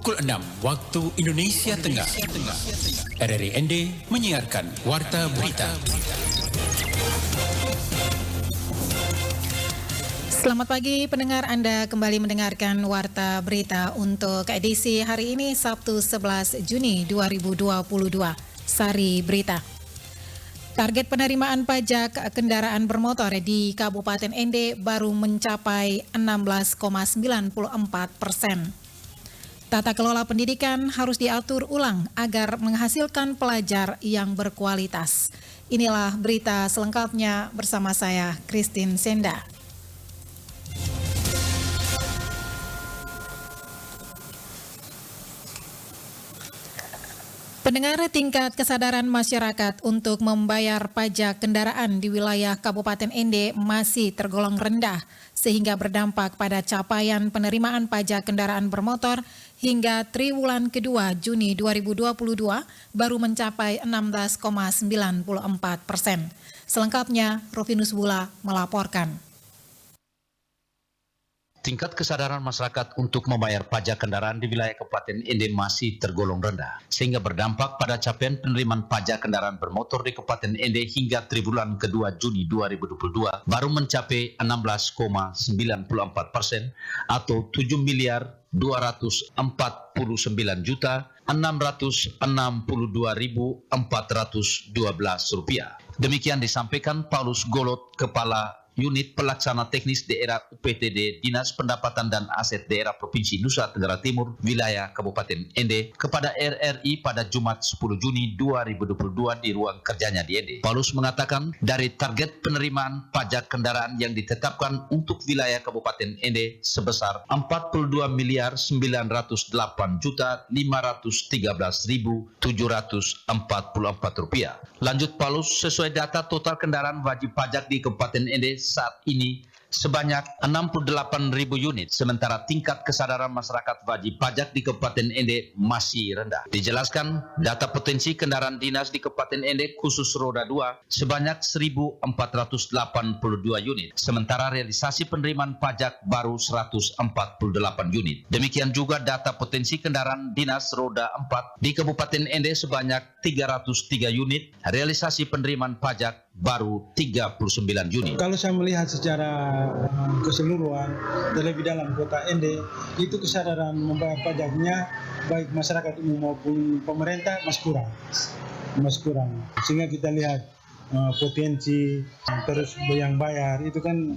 pukul 6 waktu Indonesia Tengah. RRI ND menyiarkan Warta Berita. Selamat pagi pendengar, Anda kembali mendengarkan Warta Berita untuk edisi hari ini Sabtu 11 Juni 2022. Sari Berita. Target penerimaan pajak kendaraan bermotor di Kabupaten Ende baru mencapai 16,94%. Tata kelola pendidikan harus diatur ulang agar menghasilkan pelajar yang berkualitas. Inilah berita selengkapnya bersama saya, Christine Senda. Pendengar, tingkat kesadaran masyarakat untuk membayar pajak kendaraan di wilayah Kabupaten Ende masih tergolong rendah, sehingga berdampak pada capaian penerimaan pajak kendaraan bermotor hingga triwulan kedua Juni 2022 baru mencapai 16,94%. Selengkapnya, Rovinus Bula melaporkan. Tingkat kesadaran masyarakat untuk membayar pajak kendaraan di wilayah Kabupaten Ende masih tergolong rendah, sehingga berdampak pada capaian penerimaan pajak kendaraan bermotor di Kabupaten Ende hingga triwulan kedua Juni 2022 baru mencapai 16,94% atau 7.249.662.412 rupiah. Demikian disampaikan Paulus Golot, Kepala Unit Pelaksana Teknis Daerah UPTD Dinas Pendapatan dan Aset Daerah Provinsi Nusa Tenggara Timur Wilayah Kabupaten Ende kepada RRI pada Jumat 10 Juni 2022 di ruang kerjanya di Ende. Paulus mengatakan dari target penerimaan pajak kendaraan yang ditetapkan untuk wilayah Kabupaten Ende sebesar 42.908.513.744 rupiah. Lanjut Paulus, sesuai data total kendaraan wajib pajak di Kabupaten Ende saat ini sebanyak 68.000 unit, sementara tingkat kesadaran masyarakat wajib pajak di Kabupaten Ende masih rendah. Dijelaskan, data potensi kendaraan dinas di Kabupaten Ende khusus roda 2 sebanyak 1.482 unit, sementara realisasi penerimaan pajak baru 148 unit. Demikian juga data potensi kendaraan dinas roda 4 di Kabupaten Ende sebanyak 303 unit, realisasi penerimaan pajak baru 39 unit. Kalau saya melihat secara keseluruhan terlebih dalam kota Ende, itu kesadaran membayar pajaknya baik masyarakat umum maupun pemerintah masih kurang. Sehingga kita lihat potensi terus yang bayar itu kan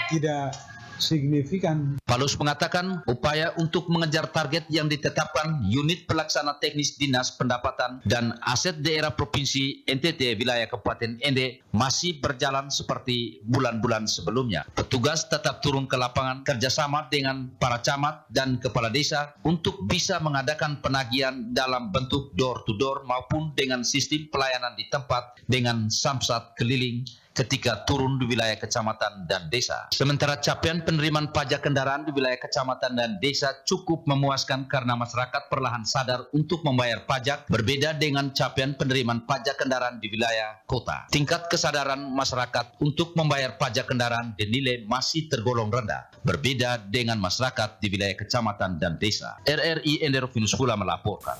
tidak signifikan. Paulus mengatakan upaya untuk mengejar target yang ditetapkan Unit Pelaksana Teknis Dinas Pendapatan dan Aset Daerah Provinsi NTT Wilayah Kabupaten Ende masih berjalan seperti bulan-bulan sebelumnya. Petugas tetap turun ke lapangan kerjasama dengan para camat dan kepala desa untuk bisa mengadakan penagihan dalam bentuk door-to-door maupun dengan sistem pelayanan di tempat dengan samsat keliling ketika turun di wilayah kecamatan dan desa. Sementara capaian penerimaan pajak kendaraan di wilayah kecamatan dan desa cukup memuaskan karena masyarakat perlahan sadar untuk membayar pajak, berbeda dengan capaian penerimaan pajak kendaraan di wilayah kota. Tingkat kesadaran masyarakat untuk membayar pajak kendaraan dinilai masih tergolong rendah, berbeda dengan masyarakat di wilayah kecamatan dan desa. RRI Ende Rovinus Bula melaporkan.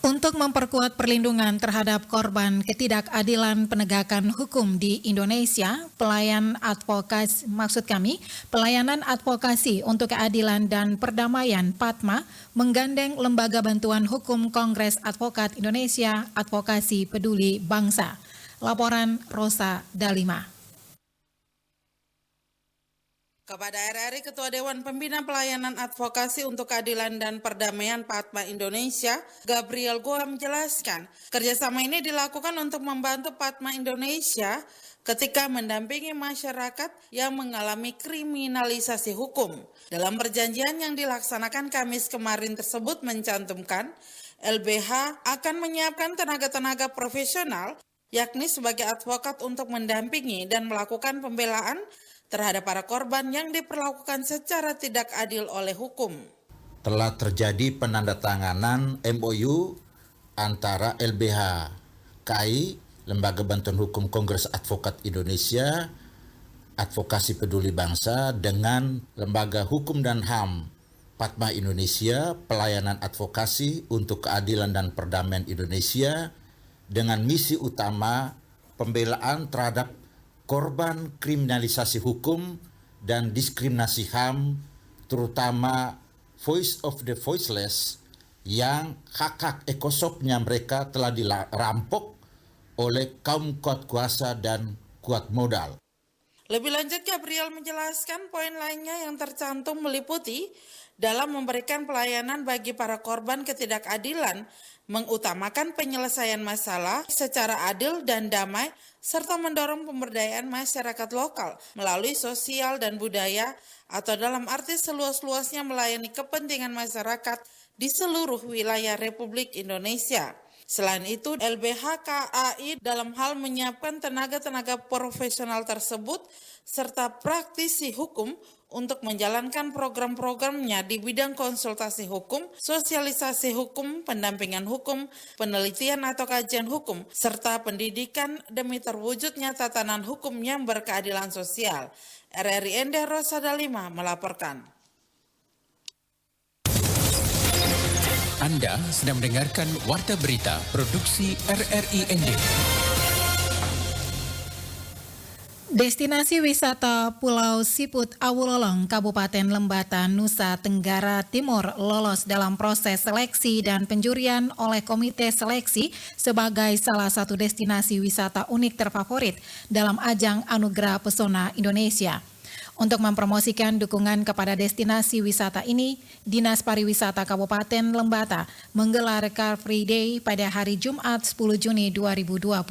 Untuk memperkuat perlindungan terhadap korban ketidakadilan penegakan hukum di Indonesia, Pelayanan Advokasi untuk Keadilan dan Perdamaian PADMA menggandeng Lembaga Bantuan Hukum Kongres Advokat Indonesia Advokasi Peduli Bangsa. Laporan Rosa Dalima. Kepada RRI, Ketua Dewan Pembina Pelayanan Advokasi untuk Keadilan dan Perdamaian PADMA Indonesia, Gabriel Goa menjelaskan, kerjasama ini dilakukan untuk membantu PADMA Indonesia ketika mendampingi masyarakat yang mengalami kriminalisasi hukum. Dalam perjanjian yang dilaksanakan Kamis kemarin tersebut mencantumkan, LBH akan menyiapkan tenaga-tenaga profesional, yakni sebagai advokat untuk mendampingi dan melakukan pembelaan terhadap para korban yang diperlakukan secara tidak adil oleh hukum. Telah terjadi penandatanganan MOU antara LBH KAI, Lembaga Bantuan Hukum Kongres Advokat Indonesia, Advokasi Peduli Bangsa, dengan Lembaga Hukum dan HAM Padma Indonesia, pelayanan advokasi untuk keadilan dan perdamaian Indonesia dengan misi utama pembelaan terhadap korban kriminalisasi hukum dan diskriminasi HAM, terutama Voice of the Voiceless yang hak-hak ekosopnya mereka telah dirampok oleh kaum kuat kuasa dan kuat modal. Lebih lanjut, Gabriel menjelaskan poin lainnya yang tercantum meliputi dalam memberikan pelayanan bagi para korban ketidakadilan, mengutamakan penyelesaian masalah secara adil dan damai, serta mendorong pemberdayaan masyarakat lokal melalui sosial dan budaya atau dalam arti seluas-luasnya melayani kepentingan masyarakat di seluruh wilayah Republik Indonesia. Selain itu, LBH KAI dalam hal menyiapkan tenaga-tenaga profesional tersebut serta praktisi hukum untuk menjalankan program-programnya di bidang konsultasi hukum, sosialisasi hukum, pendampingan hukum, penelitian atau kajian hukum, serta pendidikan demi terwujudnya tatanan hukum yang berkeadilan sosial. RRI Ende Rosada 5 melaporkan. Anda sedang mendengarkan Warta Berita Produksi RRI Ende. Destinasi wisata Pulau Siput Awulolong, Kabupaten Lembata, Nusa Tenggara Timur lolos dalam proses seleksi dan penjurian oleh Komite Seleksi sebagai salah satu destinasi wisata unik terfavorit dalam ajang Anugerah Pesona Indonesia. Untuk mempromosikan dukungan kepada destinasi wisata ini, Dinas Pariwisata Kabupaten Lembata menggelar Car Free Day pada hari Jumat 10 Juni 2022.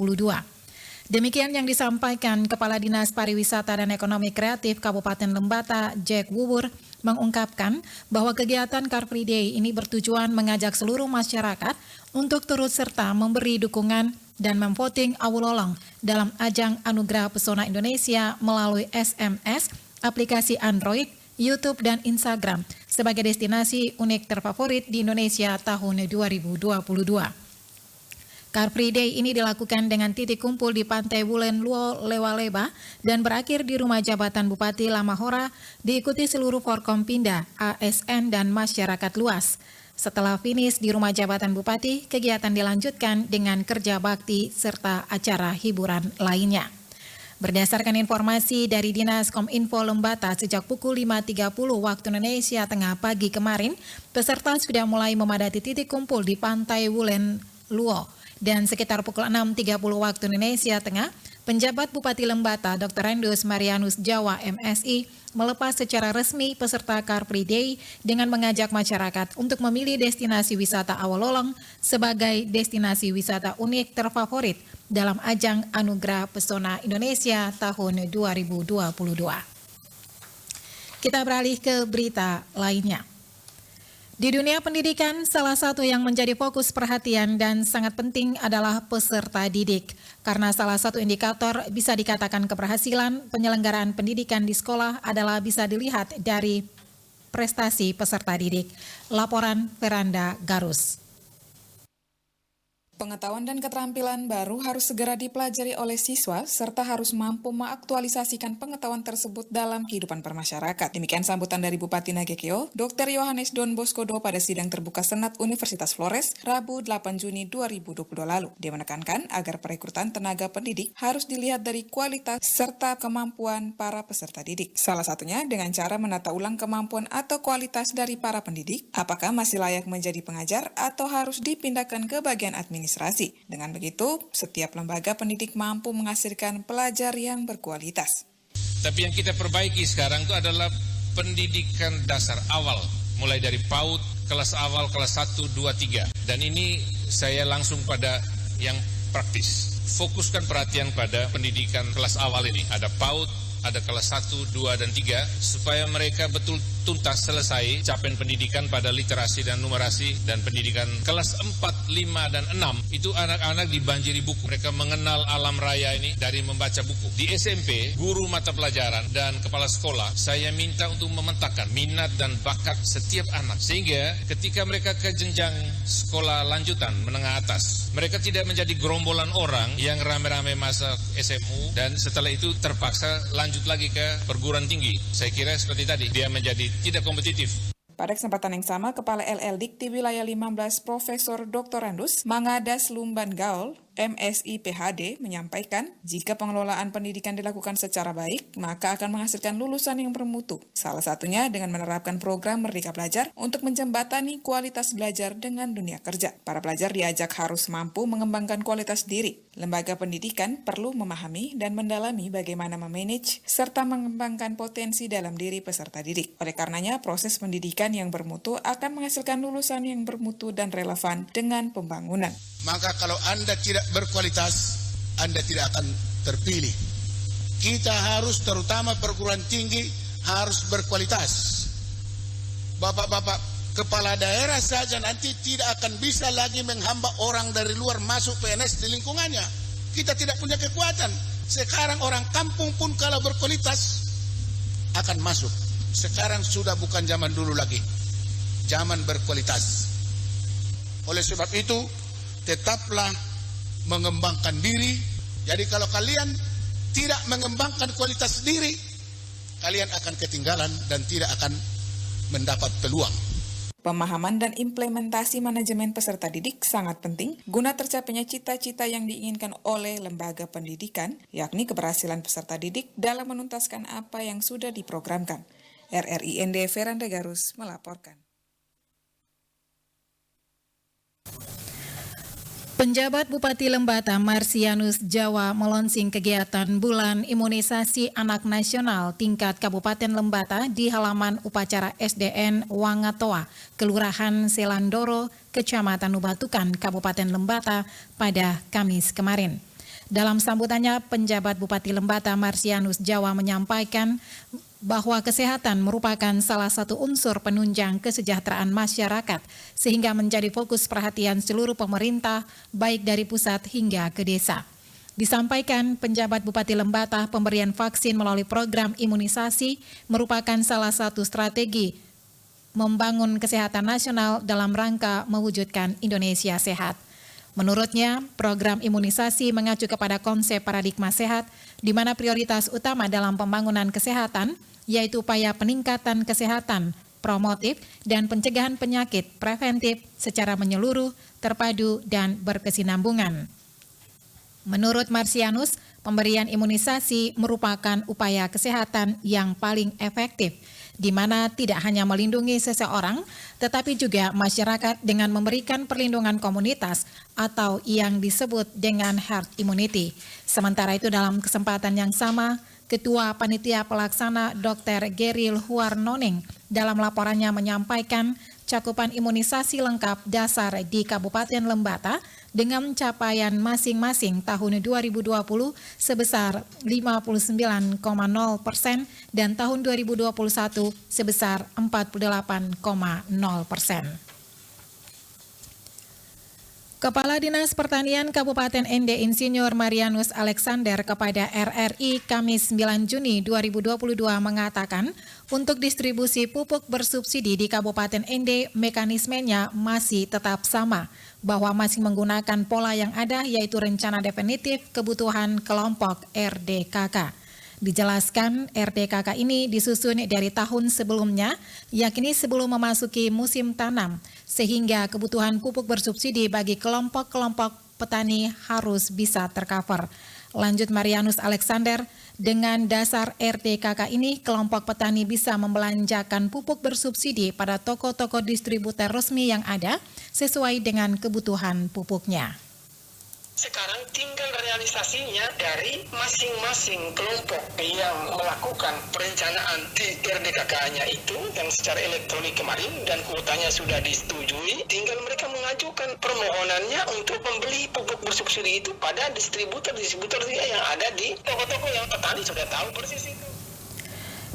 Demikian yang disampaikan Kepala Dinas Pariwisata dan Ekonomi Kreatif Kabupaten Lembata, Jack Wubur, mengungkapkan bahwa kegiatan Car Free Day ini bertujuan mengajak seluruh masyarakat untuk turut serta memberi dukungan dan memvoting Awulolong dalam ajang Anugerah Pesona Indonesia melalui SMS, aplikasi Android, YouTube, dan Instagram sebagai destinasi unik terfavorit di Indonesia tahun 2022. Car Free Day ini dilakukan dengan titik kumpul di Pantai Wulen Luo Lewaleba dan berakhir di Rumah Jabatan Bupati Lamahora, diikuti seluruh Forkompinda, ASN, dan masyarakat luas. Setelah finish di Rumah Jabatan Bupati, kegiatan dilanjutkan dengan kerja bakti serta acara hiburan lainnya. Berdasarkan informasi dari Dinas Kominfo Lembata, sejak pukul 5.30 waktu Indonesia Tengah pagi kemarin, peserta sudah mulai memadati titik kumpul di Pantai Wulen Luo. Dan sekitar pukul 6.30 waktu Indonesia Tengah, penjabat Bupati Lembata Dr. Rendus Marianus Jawa MSI melepas secara resmi peserta Car Free Day dengan mengajak masyarakat untuk memilih destinasi wisata Awulolong sebagai destinasi wisata unik terfavorit dalam ajang Anugerah Pesona Indonesia tahun 2022. Kita beralih ke berita lainnya. Di dunia pendidikan, salah satu yang menjadi fokus perhatian dan sangat penting adalah peserta didik. Karena salah satu indikator bisa dikatakan keberhasilan penyelenggaraan pendidikan di sekolah adalah bisa dilihat dari prestasi peserta didik. Laporan Veranda Garus. Pengetahuan dan keterampilan baru harus segera dipelajari oleh siswa serta harus mampu mengaktualisasikan pengetahuan tersebut dalam kehidupan bermasyarakat. Demikian sambutan dari Bupati Nagekeo, Dr. Yohanes Don Bosco Do pada sidang terbuka Senat Universitas Flores, Rabu 8 Juni 2022 lalu. Dia menekankan agar perekrutan tenaga pendidik harus dilihat dari kualitas serta kemampuan para peserta didik. Salah satunya dengan cara menata ulang kemampuan atau kualitas dari para pendidik, apakah masih layak menjadi pengajar atau harus dipindahkan ke bagian administrasi. Dengan begitu, setiap lembaga pendidik mampu menghasilkan pelajar yang berkualitas. Tapi yang kita perbaiki sekarang itu adalah pendidikan dasar awal, mulai dari PAUD, kelas awal, kelas 1, 2, 3. Dan ini saya langsung pada yang praktis. Fokuskan perhatian pada pendidikan kelas awal ini. Ada PAUD, ada kelas 1, 2, dan 3, supaya mereka betul tuntas selesai capaian pendidikan pada literasi dan numerasi, dan pendidikan kelas 4, 5, dan 6 itu anak-anak dibanjiri buku. Mereka mengenal alam raya ini dari membaca buku. Di SMP, guru mata pelajaran dan kepala sekolah saya minta untuk memetakan minat dan bakat setiap anak, sehingga ketika mereka ke jenjang sekolah lanjutan menengah atas, mereka tidak menjadi gerombolan orang yang rame-rame masuk SMU dan setelah itu terpaksa lanjut lagi ke perguruan tinggi. Saya kira seperti tadi, dia menjadi tidak kompetitif. Pada kesempatan yang sama, Kepala LL Dikti Wilayah 15 Profesor Dr. Andus Mangadas Lumban Gaul, MSI PhD, menyampaikan jika pengelolaan pendidikan dilakukan secara baik, maka akan menghasilkan lulusan yang bermutu. Salah satunya dengan menerapkan program Merdeka Belajar untuk menjembatani kualitas belajar dengan dunia kerja. Para pelajar diajak harus mampu mengembangkan kualitas diri. Lembaga pendidikan perlu memahami dan mendalami bagaimana memanage serta mengembangkan potensi dalam diri peserta didik. Oleh karenanya, proses pendidikan yang bermutu akan menghasilkan lulusan yang bermutu dan relevan dengan pembangunan. Maka kalau Anda tidak berkualitas, Anda tidak akan terpilih. Kita harus, terutama perguruan tinggi, harus berkualitas. Bapak-bapak kepala daerah saja nanti tidak akan bisa lagi menghamba orang dari luar masuk PNS di lingkungannya. Kita tidak punya kekuatan. Sekarang orang kampung pun kalau berkualitas akan masuk. Sekarang sudah bukan zaman dulu lagi. Zaman berkualitas. Oleh sebab itu, tetaplah mengembangkan diri. Jadi kalau kalian tidak mengembangkan kualitas diri, kalian akan ketinggalan dan tidak akan mendapat peluang. Pemahaman dan implementasi manajemen peserta didik sangat penting guna tercapainya cita-cita yang diinginkan oleh lembaga pendidikan, yakni keberhasilan peserta didik dalam menuntaskan apa yang sudah diprogramkan. RRIND Veranda Garus melaporkan. Penjabat Bupati Lembata Marsianus Jawa melonsing kegiatan Bulan Imunisasi Anak Nasional tingkat Kabupaten Lembata di halaman upacara SDN Wangatoa, Kelurahan Selandoro, Kecamatan Ubatukan, Kabupaten Lembata pada Kamis kemarin. Dalam sambutannya, penjabat Bupati Lembata Marsianus Jawa menyampaikan bahwa kesehatan merupakan salah satu unsur penunjang kesejahteraan masyarakat, sehingga menjadi fokus perhatian seluruh pemerintah, baik dari pusat hingga ke desa. Disampaikan penjabat Bupati Lembata, pemberian vaksin melalui program imunisasi merupakan salah satu strategi membangun kesehatan nasional dalam rangka mewujudkan Indonesia sehat. Menurutnya, program imunisasi mengacu kepada konsep paradigma sehat, di mana prioritas utama dalam pembangunan kesehatan yaitu upaya peningkatan kesehatan, promotif, dan pencegahan penyakit preventif secara menyeluruh, terpadu, dan berkesinambungan. Menurut Marsianus, pemberian imunisasi merupakan upaya kesehatan yang paling efektif, di mana tidak hanya melindungi seseorang, tetapi juga masyarakat dengan memberikan perlindungan komunitas atau yang disebut dengan herd immunity. Sementara itu dalam kesempatan yang sama, Ketua Panitia Pelaksana Dr. Geril Huarnoning dalam laporannya menyampaikan cakupan imunisasi lengkap dasar di Kabupaten Lembata dengan capaian masing-masing tahun 2020 sebesar 59,0% dan tahun 2021 sebesar 48,0%. Kepala Dinas Pertanian Kabupaten Ende Insinyur Marianus Alexander kepada RRI Kamis 9 Juni 2022 mengatakan untuk distribusi pupuk bersubsidi di Kabupaten Ende mekanismenya masih tetap sama, bahwa masih menggunakan pola yang ada yaitu rencana definitif kebutuhan kelompok RDKK. Dijelaskan RDKK ini disusun dari tahun sebelumnya, yakni sebelum memasuki musim tanam, sehingga kebutuhan pupuk bersubsidi bagi kelompok-kelompok petani harus bisa tercover. Lanjut Marianus Alexander, dengan dasar RDKK ini, kelompok petani bisa membelanjakan pupuk bersubsidi pada toko-toko distributor resmi yang ada sesuai dengan kebutuhan pupuknya. Sekarang tinggal realisasinya dari masing-masing kelompok yang melakukan perencanaan di RDKK-nya itu yang secara elektronik kemarin dan kuotanya sudah disetujui. Tinggal mereka mengajukan permohonannya untuk membeli pupuk bersubsidi itu pada distributor yang ada di toko-toko yang petani sudah tahu persis itu.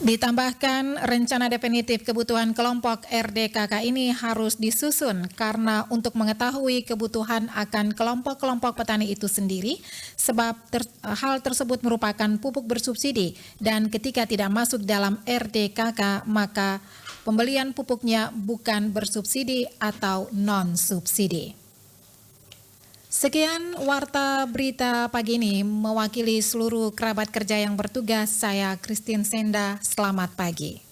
Ditambahkan, rencana definitif kebutuhan kelompok RDKK ini harus disusun karena untuk mengetahui kebutuhan akan kelompok-kelompok petani itu sendiri, sebab hal tersebut merupakan pupuk bersubsidi dan ketika tidak masuk dalam RDKK maka pembelian pupuknya bukan bersubsidi atau non-subsidi. Sekian Warta Berita pagi ini, mewakili seluruh kerabat kerja yang bertugas, saya Christine Senda, selamat pagi.